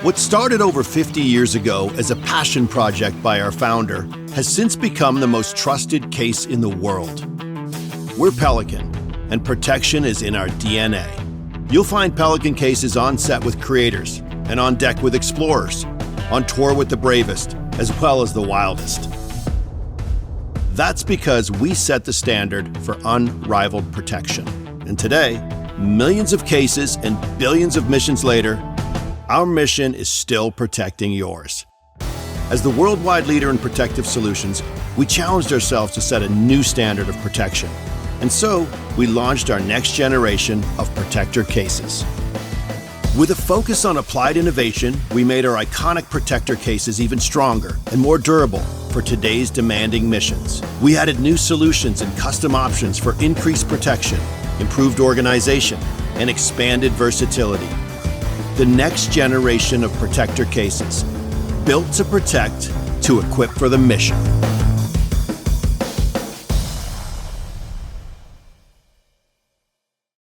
What started over 50 years ago as a passion project by our founder has since become the most trusted case in the world. We're Pelican, and protection is in our DNA. You'll find Pelican cases on set with creators and on deck with explorers, on tour with the bravest, as well as the wildest. That's because we set the standard for unrivaled protection. And today, millions of cases and billions of missions later, our mission is still protecting yours. As the worldwide leader in protective solutions, we challenged ourselves to set a new standard of protection. And so, we launched our next generation of protector cases. With a focus on applied innovation, we made our iconic protector cases even stronger and more durable for today's demanding missions. We added new solutions and custom options for increased protection, improved organization, and expanded versatility. The next generation of protector cases, built to protect, to equip for the mission.